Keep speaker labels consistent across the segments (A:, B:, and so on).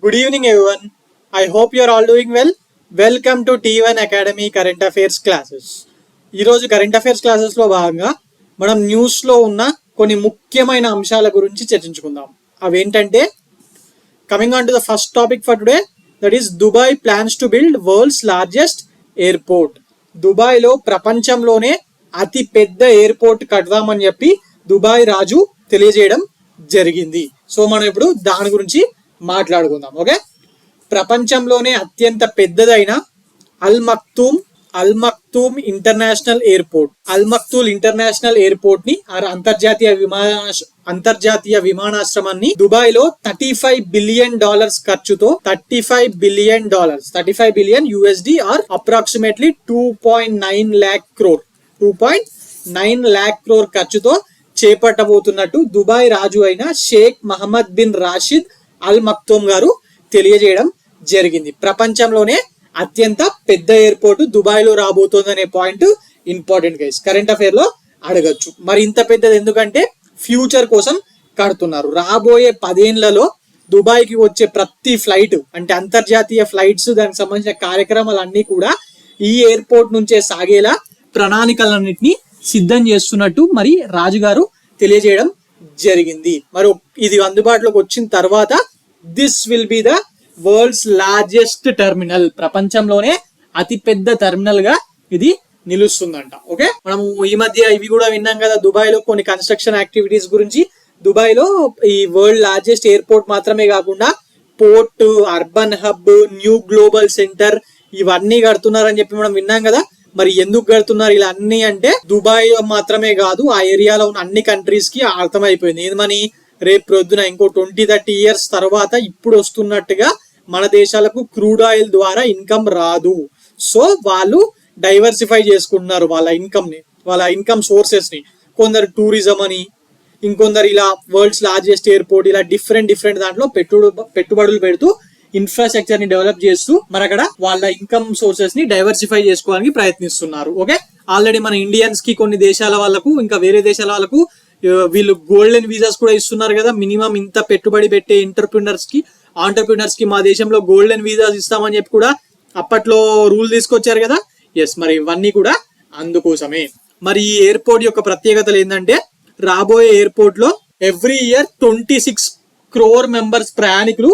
A: Good evening everyone. I hope you are all doing well. Welcome to T1 Academy Current Affairs classes. ఈరోజు current affairs క్లాసెస్లో భాగంగా మనం న్యూస్లో ఉన్న కొన్ని ముఖ్యమైన అంశాల గురించి చర్చించుకుందాం. అవేంటంటే coming on to the first topic for today, that is Dubai plans to build world's largest airport. దుబాయ్లో ప్రపంచంలోనే అతి పెద్ద ఎయిర్పోర్ట్ కడదామని చెప్పి దుబాయ్ రాజు తెలియజేయడం జరిగింది. సో మనం ఇప్పుడు దాని గురించి మాట్లాడుకుందాం. ఓకే, ప్రపంచంలోనే అత్యంత పెద్దదైన Al Maktoum international airport, Al Maktoum international airport ని అంతర్జాతీయ విమానాశ్రమాన్ని దుబాయ్ లో $35 బిలియన్ ఖర్చుతో $35 billion USD or approximately 2.9 lakh crore ఖర్చుతో చేపట్టబోతున్నట్టు దుబాయ్ రాజు అయిన Sheikh Mohammed bin Rashid Al Maktoum గారు తెలియజేయడం జరిగింది. ప్రపంచంలోనే అత్యంత పెద్ద ఎయిర్పోర్ట్ దుబాయ్ లో రాబోతోందనే point important guys, current affair లో అడగచ్చు. మరి ఇంత పెద్దది ఎందుకంటే ఫ్యూచర్ కోసం కడుతున్నారు. రాబోయే 10 ఏళ్లలో దుబాయ్ కి వచ్చే ప్రతి ఫ్లైట్ అంటే అంతర్జాతీయ ఫ్లైట్స్, దానికి సంబంధించిన కార్యక్రమాలన్నీ కూడా ఈ ఎయిర్పోర్ట్ నుంచే సాగేలా ప్రణాళికలన్నింటినీ సిద్ధం చేస్తున్నట్టు మరి రాజుగారు తెలియజేయడం జరిగింది. మరి ఇది అందుబాటులోకి వచ్చిన తర్వాత this will be the world's largest terminal, ప్రపంచంలోనే అతి పెద్ద టెర్మినల్ గా ఇది నిలుస్తుందంట. ఓకే, మనం ఈ మధ్య ఇవి కూడా విన్నాం కదా, దుబాయ్ లో కొన్ని కన్స్ట్రక్షన్ యాక్టివిటీస్ గురించి. దుబాయ్ లో ఈ వరల్డ్ లార్జెస్ట్ ఎయిర్పోర్ట్ మాత్రమే కాకుండా port, urban hub, new global centre ఇవన్నీ కడుతున్నారని చెప్పి మనం విన్నాం కదా. మరి ఎందుకు కడుతున్నారు ఇలా అన్ని అంటే దుబాయ్ మాత్రమే కాదు, ఆ ఏరియాలో ఉన్న అన్ని కంట్రీస్ కి అర్థమైపోయింది. ఏమని, రేపు ప్రొద్దున ఇంకో 20-30 years తర్వాత ఇప్పుడు వస్తున్నట్టుగా మన దేశాలకు క్రూడ్ ఆయిల్ ద్వారా ఇన్కమ్ రాదు. సో వాళ్ళు డైవర్సిఫై చేసుకుంటున్నారు వాళ్ళ ఇన్కమ్ సోర్సెస్ ని. కొందరు టూరిజం అని, ఇంకొందరు ఇలా వరల్డ్స్ లార్జెస్ట్ ఎయిర్పోర్ట్, ఇలా డిఫరెంట్ దాంట్లో పెట్టుబడులు పెడుతూ ఇన్ఫ్రాస్ట్రక్చర్ ని డెవలప్ చేస్తూ మరి అక్కడ వాళ్ళ ఇన్కమ్ సోర్సెస్ ని డైవర్సిఫై చేసుకోవడానికి ప్రయత్నిస్తున్నారు. ఓకే, ఆల్రెడీ మన ఇండియన్స్ కి, కొన్ని దేశాల వాళ్ళకు, ఇంకా వేరే దేశాల వాళ్ళకు వీళ్ళు గోల్డెన్ వీసాస్ కూడా ఇస్తున్నారు కదా. మినిమం ఇంత పెట్టుబడి పెట్టే ఆంటర్ప్రినర్స్ కి మా దేశంలో గోల్డెన్ వీసాస్ ఇస్తామని చెప్పి కూడా అప్పట్లో రూల్ తీసుకొచ్చారు కదా. ఎస్, మరి ఇవన్నీ కూడా అందుకోసమే. మరి ఈ ఎయిర్పోర్ట్ యొక్క ప్రత్యేకతలు ఏంటంటే, రాబోయే ఎయిర్పోర్ట్ లో ఎవ్రీ ఇయర్ 26 crore మెంబర్స్ ప్రయాణికులు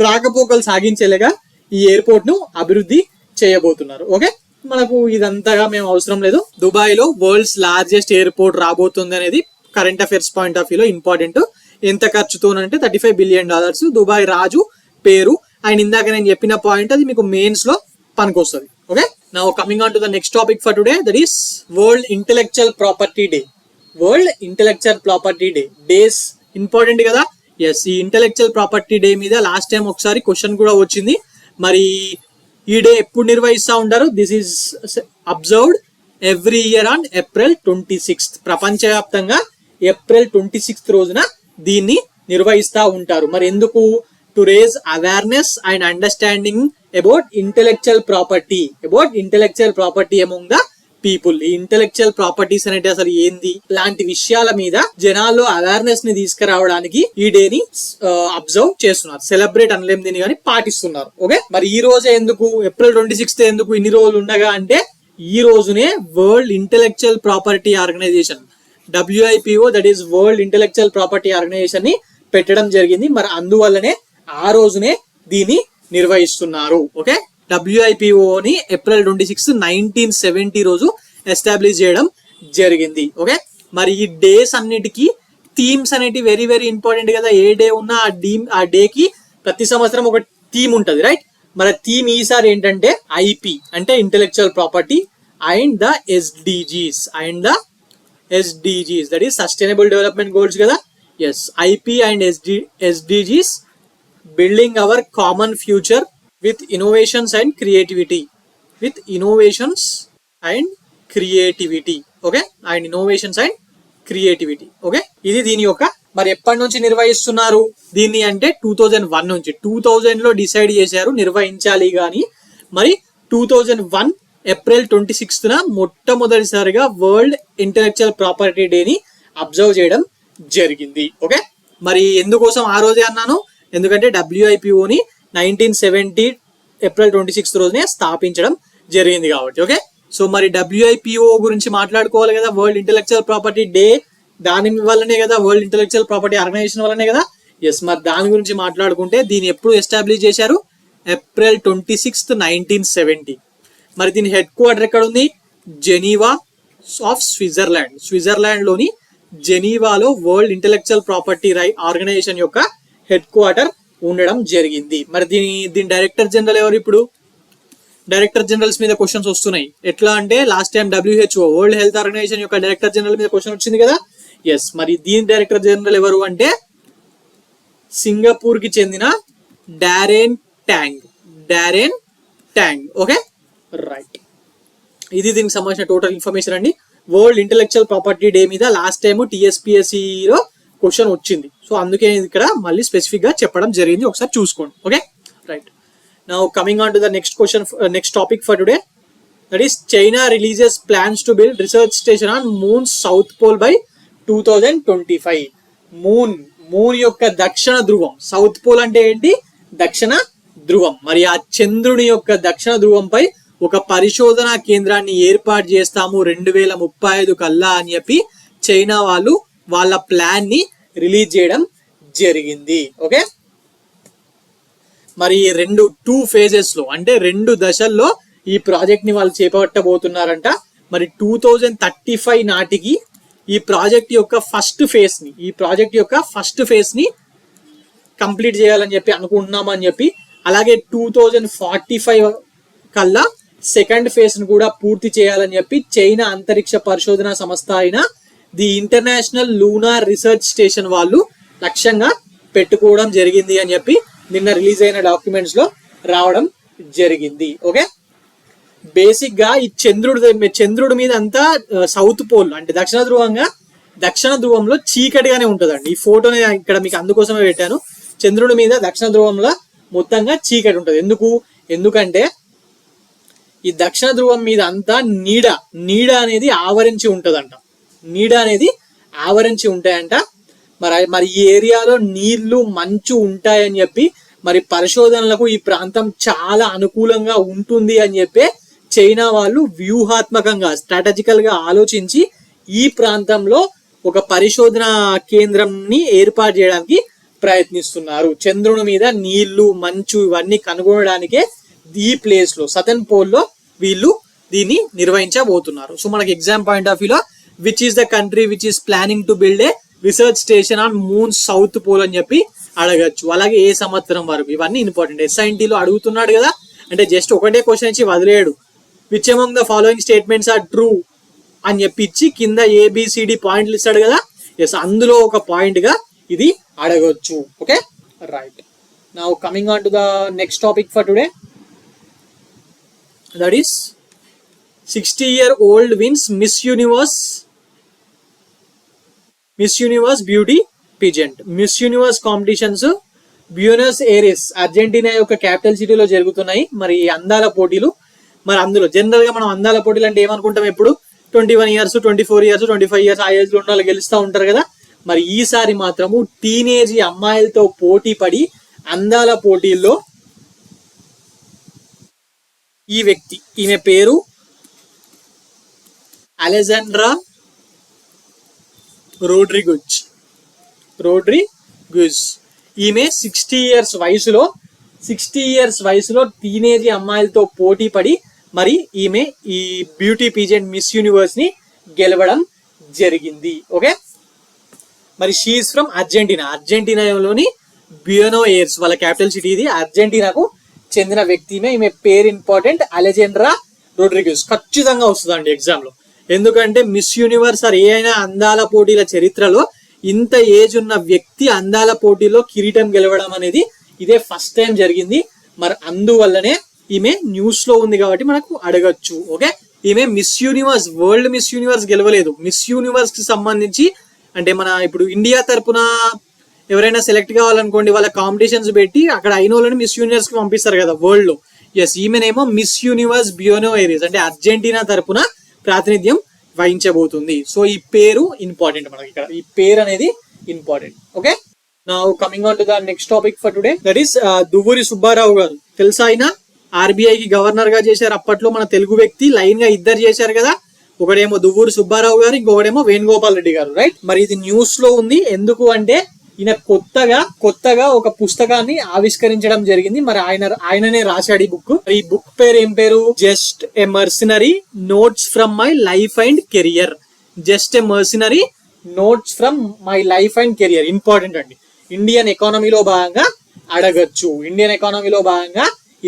A: రాకపోకలు సాగించేలాగా ఈ ఎయిర్పోర్ట్ ను అభివృద్ధి చేయబోతున్నారు. ఓకే, మనకు ఇదంతగా మేము అవసరం లేదు. దుబాయ్ లో వరల్డ్స్ లార్జెస్ట్ ఎయిర్పోర్ట్ రాబోతుంది అనేది current affairs point of view లో ఇంపార్టెంట్. ఎంత ఖర్చుతోనంటే $35 బిలియన్. దుబాయ్ రాజు పేరు అండ్ ఇందాక నేను చెప్పిన పాయింట్ అది మీకు మెయిన్స్ లో పనికొస్తుంది. Okay, now coming on to the next topic for today, that is world intellectual property day. World intellectual property days important కదా. ఎస్, ఈ ఇంటెలెక్చువల్ ప్రాపర్టీ డే మీద లాస్ట్ టైం ఒకసారి క్వశ్చన్ కూడా వచ్చింది. మరి ఈ డే ఎప్పుడు నిర్వహిస్తూ ఉంటారు? This is observed every year on April 26th. ప్రపంచవ్యాప్తంగా April 26th రోజున దీన్ని నిర్వహిస్తూ ఉంటారు. మరి ఎందుకు? To raise awareness and understanding about intellectual property among the people. ఈ ఇంటెలెక్చువల్ ప్రాపర్టీస్ అనేది అసలు ఏంది, ఇలాంటి విషయాల మీద జనాల్లో అవేర్నెస్ ని తీసుకురావడానికి ఈ డే ని అబ్జర్వ్ చేస్తున్నారు. సెలబ్రేట్ అనలేం దీన్ని, కానీ పాటిస్తున్నారు. ఓకే, మరి ఈ రోజే ఎందుకు, April 26th ఎందుకు ఇన్ని రోజులు ఉండగా అంటే, ఈ రోజునే world intellectual property organization WIPO, that is world intellectual property organization ని పెట్టడం జరిగింది. మరి అందువల్లనే ఆ రోజునే దీన్ని నిర్వహిస్తున్నారు. ఓకే, WIPO ని April 26, 1970 రోజు ఎస్టాబ్లిష్ చేయడం జరిగింది. ఓకే, మరి ఈ డేస్ అన్నిటికీ థీమ్స్ అనేవి వెరీ వెరీ ఇంపార్టెంట్ కదా. ఏ డే ఉన్నా ఆ డేకి ప్రతి సంవత్సరం ఒక థీమ్ ఉంటుంది, రైట్? మరి థీమ్ ఈసారి ఏంటంటే IP అంటే intellectual property and the SDGs, that is sustainable development goals కదా. Yes, IP and SDGs building our common future with innovations and creativity. Okay, and innovations and creativity. Okay, ఇది దీని యొక్క మరి ఎప్పటి నుంచి నిర్వహిస్తున్నారు దీన్ని అంటే 2001 నుంచి. 2000 లో డిసైడ్ చేశారు నిర్వహించాలి కానీ, మరి 2001 April 26th మొట్టమొదటిసారిగా వరల్డ్ ఇంటెలెక్చువల్ ప్రాపర్టీ డేని అబ్జర్వ్ చేయడం జరిగింది. ఓకే, మరి ఎందుకోసం ఆ రోజే అన్నాను, ఎందుకంటే WIPOని 1970 ఏప్రిల్ 26 రోజునే స్థాపించడం జరిగింది కాబట్టి. ఓకే, సో మరి WIPO గురించి మాట్లాడుకోవాలి కదా, వరల్డ్ ఇంటెలెక్చువల్ ప్రాపర్టీ డే, దాని వల్లనే కదా, వరల్డ్ ఇంటెలెక్చువల్ ప్రాపర్టీ ఆర్గనైజేషన్ వల్లనే కదా. ఎస్, మరి దాని గురించి మాట్లాడుకుంటే దీన్ని ఎప్పుడు ఎస్టాబ్లిష్ చేశారు? ఏప్రిల్ 26, 1970. మరి దీని హెడ్ క్వార్టర్ ఎక్కడ ఉంది? Geneva of Switzerland. స్విట్జర్లాండ్ లోని జెనీవాలో వరల్డ్ ఇంటెలెక్చువల్ ప్రాపర్టీ ఆర్గనైజేషన్ యొక్క హెడ్ క్వార్టర్ ఉండడం జరిగింది. మరి దీని డైరెక్టర్ జనరల్ ఎవరు? ఇప్పుడు డైరెక్టర్ జనరల్స్ మీద క్వశ్చన్స్ వస్తున్నాయి. ఎట్లా అంటే last time WHO world health organization యొక్క డైరెక్టర్ జనరల్ మీద క్వశ్చన్ వచ్చింది కదా. ఎస్, మరి దీని డైరెక్టర్ జనరల్ ఎవరు అంటే సింగపూర్ కి చెందిన డారెన్ ట్యాంగ్. Okay, right. ఇది దీనికి సంబంధించిన టోటల్ ఇన్ఫర్మేషన్ అండి. వరల్డ్ ఇంటెలెక్చువల్ ప్రాపర్టీ డే మీద లాస్ట్ టైం TSPSCలో క్వశ్చన్ వచ్చింది. సో అందుకే ఇక్కడ మళ్ళీ స్పెసిఫిక్ గా చెప్పడం జరిగింది, ఒకసారి చూసుకోండి. Okay, right. Now coming on to the next topic for today, that is China releases plans to build research station on moon south pole by 2025. Moon యొక్క దక్షిణ ధ్రువం, సౌత్ పోల్ అంటే ఏంటి? దక్షిణ ధ్రువం. మరి ఆ చంద్రుని యొక్క దక్షిణ ధ్రువంపై ఒక పరిశోధనా కేంద్రాన్ని ఏర్పాటు చేస్తాము 2035 కల్లా అని చెప్పి చైనా వాళ్ళు వాళ్ళ ప్లాన్ ని రిలీజ్ చేయడం జరిగింది. ఓకే, మరి టూ ఫేజెస్ లో అంటే 2 దశల్లో ఈ ప్రాజెక్ట్ ని వాళ్ళు చేపట్టబోతున్నారంట. మరి 2035 నాటికి ఈ ప్రాజెక్ట్ యొక్క ఫస్ట్ ఫేజ్ ని కంప్లీట్ చేయాలని చెప్పి అనుకుంటున్నామని చెప్పి, అలాగే 2045 కల్లా సెకండ్ ఫేజ్ ను కూడా పూర్తి చేయాలని చెప్పి చైనా అంతరిక్ష పరిశోధన సంస్థ అయిన the international lunar research station వాళ్ళు లక్ష్యంగా పెట్టుకోవడం జరిగింది అని చెప్పి నిన్న రిలీజ్ అయిన డాక్యుమెంట్స్ లో రావడం జరిగింది. ఓకే, బేసిక్ గా ఈ చంద్రుడి మీద అంతా సౌత్ పోల్ అంటే దక్షిణ ధ్రువంలో చీకటిగానే ఉంటుందండి. ఈ ఫోటోని ఇక్కడ మీకు అందుకోసమే పెట్టాను. చంద్రుడి మీద దక్షిణ ధ్రువంలో మొత్తంగా చీకటి ఉంటుంది. ఎందుకంటే ఈ దక్షిణ ధ్రువం మీద అంతా నీడ అనేది ఆవరించి ఉంటదంట. ఉంటాయంట. మరి ఈ ఏరియాలో నీళ్లు మంచు ఉంటాయని చెప్పి మరి పరిశోధనలకు ఈ ప్రాంతం చాలా అనుకూలంగా ఉంటుంది అని చెప్పి చైనా వాళ్ళు వ్యూహాత్మకంగా స్ట్రాటజికల్ గా ఆలోచించి ఈ ప్రాంతంలో ఒక పరిశోధన కేంద్రంని ఏర్పాటు చేయడానికి ప్రయత్నిస్తున్నారు. చంద్రుని మీద నీళ్లు మంచు ఇవన్నీ కనుగొనడానికే ఈ ప్లేస్ లో సదర్న్ పోల్ లో వీళ్ళు దీన్ని నిర్వహించబోతున్నారు. సో మనకి ఎగ్జామ్ పాయింట్ ఆఫ్ వ్యూలో which is the country which is planning to build a research station on moon south pole అని చెప్పి అడగచ్చు. అలాగే ఏ సంవత్సరం వరకు, ఇవన్నీ ఇంపార్టెంట్. SINT లో అడుగుతున్నాడు కదా, అంటే జస్ట్ ఒకటే క్వశ్చన్ ఇచ్చి వదిలేడు. Which among the following statements are true అని చెప్పి ఇచ్చి కింద ABCD పాయింట్లు ఇస్తాడు కదా. ఎస్, అందులో ఒక పాయింట్ గా ఇది అడగొచ్చు. Okay, right. Now coming on to the next topic for today, that is 60-year-old wins Miss Universe beauty pageant. Miss Universe competitions Buenos Aires Argentina యొక్క క్యాపిటల్ సిటీలో జరుగుతున్నాయి. మరి ఈ అందాల పోటీలు, మరి అందులో జనరల్ గా మనం అందాల పోటీలు అంటే ఏమనుకుంటాం? ఎప్పుడు 21 years, 24 years, 25 years ఆ ఏజ్ లో ఉన్న వాళ్ళు గెలుస్తూ ఉంటారు కదా. మరి ఈసారి మాత్రము టీనేజ్ అమ్మాయిలతో పోటీ పడి అందాల పోటీల్లో ఈ వ్యక్తి, ఈమె పేరు అలెజాండ్రా రోడ్రిగుజ్. ఈమె 60 years వయసులో టీనేజ్ అమ్మాయిలతో పోటీ పడి మరి ఈమె ఈ బ్యూటీ పీజెంట్ మిస్ యూనివర్స్ ని గెలవడం జరిగింది. ఓకే, మరి షీఈస్ ఫ్రమ్ అర్జెంటీనాలోని బ్యూనో ఎయిర్స్ వాళ్ళ క్యాపిటల్ సిటీ ఇది. అర్జెంటీనాకు చెందిన వ్యక్తి ఈమె పేరు ఇంపార్టెంట్, అలెజాండ్రా రోడ్రిగుజ్. ఖచ్చితంగా వస్తుందండి ఎగ్జామ్ లో. ఎందుకంటే మిస్ యూనివర్స్ ఆర్ ఏ అయినా అందాల పోటీల చరిత్రలో ఇంత ఏజ్ ఉన్న వ్యక్తి అందాల పోటీలో కిరీటం గెలవడం అనేది ఇదే ఫస్ట్ టైం జరిగింది. మరి అందువల్లనే ఈమె న్యూస్ లో ఉంది కాబట్టి మనకు అడగచ్చు. ఓకే, ఈమె వరల్డ్ మిస్ యూనివర్స్ గెలవలేదు. మిస్ యూనివర్స్ కి సంబంధించి అంటే మన ఇప్పుడు ఇండియా తరపున ఎవరైనా సెలెక్ట్ కావాలనుకోండి, వాళ్ళ కాంపిటీషన్స్ పెట్టి అక్కడ అయిన వాళ్ళని మిస్ యూనివర్స్ కి పంపిస్తారు కదా వరల్డ్ లో. ఎస్, ఈమెనేమో మిస్ యూనివర్స్ బ్యూనో ఎయిరెస్ అంటే అర్జెంటీనా తరపున ప్రాతినిధ్యం వహించబోతుంది. సో ఈ పేరు ఇంపార్టెంట్ మనకి, ఇక్కడ ఈ పేరు అనేది important. Okay, now coming on to the next topic for today, that is Duvvuri Subbarao గారు. తెలుసా ఆయన ఆర్బీఐకి గవర్నర్ గా చేశారు. అప్పట్లో మన తెలుగు వ్యక్తి, లైన్ గా ఇద్దరు చేశారు కదా, ఒకడేమో దువ్వూరి సుబ్బారావు గారు, ఇంకొకడేమో వేణుగోపాల్ రెడ్డి గారు, రైట్. మరి ఇది న్యూస్ లో ఉంది, ఎందుకు అంటే ఈయన కొత్తగా ఒక పుస్తకాన్ని ఆవిష్కరించడం జరిగింది. మరి ఆయననే రాశాడు ఈ బుక్. ఈ బుక్ పేరు ఏం పేరు? Just a mercenary notes from my life and career. Just a mercenary notes from my life and career. Important అండి, ఇండియన్ ఎకానమీలో భాగంగా అడగచ్చు.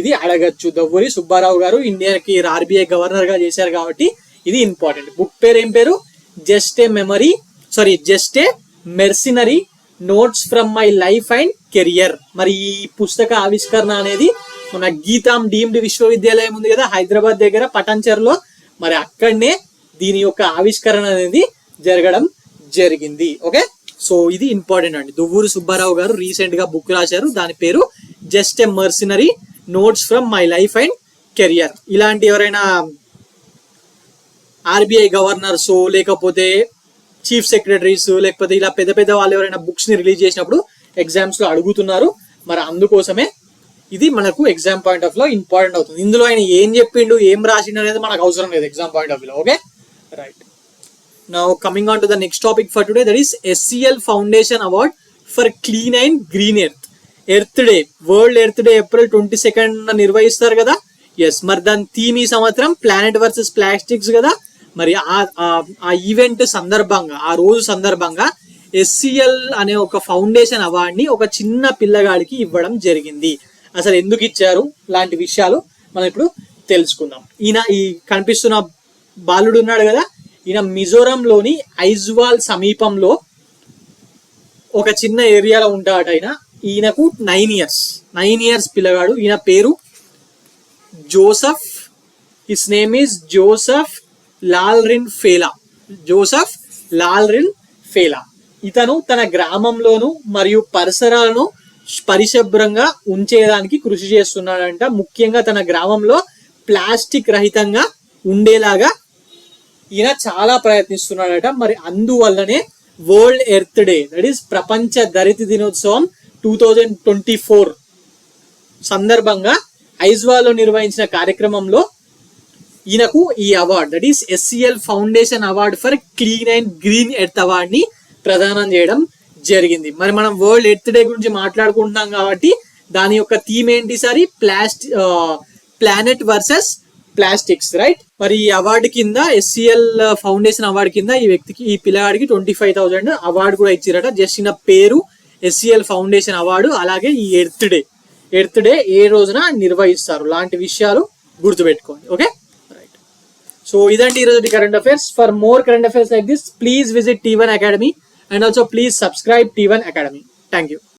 A: ఇది అడగచ్చు. దువ్వూరి సుబ్బారావు గారు ఇండియాకి ఆర్బీఐ గవర్నర్ గా చేశారు కాబట్టి ఇది ఇంపార్టెంట్. బుక్ పేరు ఏం పేరు? Just a mercenary notes from my life and career. మరి ఈ పుస్తక ఆవిష్కరణ అనేది మన గీతాం డీమ్డ్ విశ్వవిద్యాలయం ఉంది కదా హైదరాబాద్ దగ్గర పటాన్చెరులో, మరి అక్కడనే దీని యొక్క ఆవిష్కరణ అనేది జరగడం జరిగింది. ఓకే, సో ఇది ఇంపార్టెంట్ అండి. దువ్వూరి సుబ్బారావు గారు రీసెంట్ గా బుక్ రాశారు, దాని పేరు just a mercenary notes from my life and career. ఇలాంటి ఎవరైనా ఆర్బీఐ గవర్నర్స్ లేకపోతే చీఫ్ సెక్రటరీస్ లేకపోతే ఇలా పెద్ద పెద్ద వాళ్ళు ఎవరైనా బుక్స్ ని రిలీజ్ చేసినప్పుడు ఎగ్జామ్స్ లో అడుగుతున్నారు. మరి అందుకోసమే ఇది మనకు ఎగ్జామ్ పాయింట్ ఆఫ్ లో ఇంపార్టెంట్ అవుతుంది. ఇందులో ఆయన ఏం చెప్పిండు, ఏం రాసిండు అనేది మనకు అవసరం లేదు ఎగ్జామ్ పాయింట్ ఆఫ్ లో. Okay, right. Now coming on to the next topic for today, that is SCL foundation award for clean and green earth. Earth day, world earth day April 22 నిర్వహిస్తారు కదా. ఎస్, మరి దాని theme ఈ సంవత్సరం planet versus plastics కదా. మరి ఆ event సందర్భంగా, ఆ రోజు సందర్భంగా SCL అనే ఒక ఫౌండేషన్ అవార్డ్ ని ఒక చిన్న పిల్లగాడికి ఇవ్వడం జరిగింది. అసలు ఎందుకు ఇచ్చారు లాంటి విషయాలు మనం ఇప్పుడు తెలుసుకుందాం. ఈ కనిపిస్తున్న బాలుడు ఉన్నాడు కదా, ఈయన మిజోరంలోని ఐజ్వాల్ సమీపంలో ఒక చిన్న ఏరియాలో ఉంటాడట. ఈయనకు 9 ఇయర్స్ పిల్లగాడు. ఈయన పేరు Joseph. His name is Joseph Lalrinfela. ఇతను తన గ్రామంలోను మరియు పరిసరాలను పరిశుభ్రంగా ఉంచేదానికి కృషి చేస్తున్నాడంట. ముఖ్యంగా తన గ్రామంలో ప్లాస్టిక్ రహితంగా ఉండేలాగా ఈయన చాలా ప్రయత్నిస్తున్నాడట. మరి అందువల్లనే world earth day, that is ప్రపంచ ధరిత్రి దినోత్సవం 2024 సందర్భంగా ఐజ్వాల్లో నిర్వహించిన కార్యక్రమంలో ఈయనకు ఈ award, that is SCL foundation award for clean and green earth award ని ప్రదానం చేయడం జరిగింది. మరి మనం వరల్డ్ ఎర్త్ డే గురించి మాట్లాడుకుంటున్నాం కాబట్టి దాని యొక్క థీమ్ ఏంటి సారి? Planet versus plastics, right. మరి ఈ అవార్డు కింద SCL ఫౌండేషన్ అవార్డు కింద ఈ పిల్లగాడికి 25,000 అవార్డు కూడా ఇచ్చారట. జస్ట్ ఈయన పేరు SCL ఫౌండేషన్ అవార్డు. అలాగే ఈ ఎర్త్ డే ఏ రోజున నిర్వహిస్తారు లాంటి విషయాలు గుర్తుపెట్టుకోండి. Okay, right. సో ఇదండి ఈరోజు current affairs. For more current affairs like this, please visit T1 Academy and also please subscribe T1 Academy. Thank you.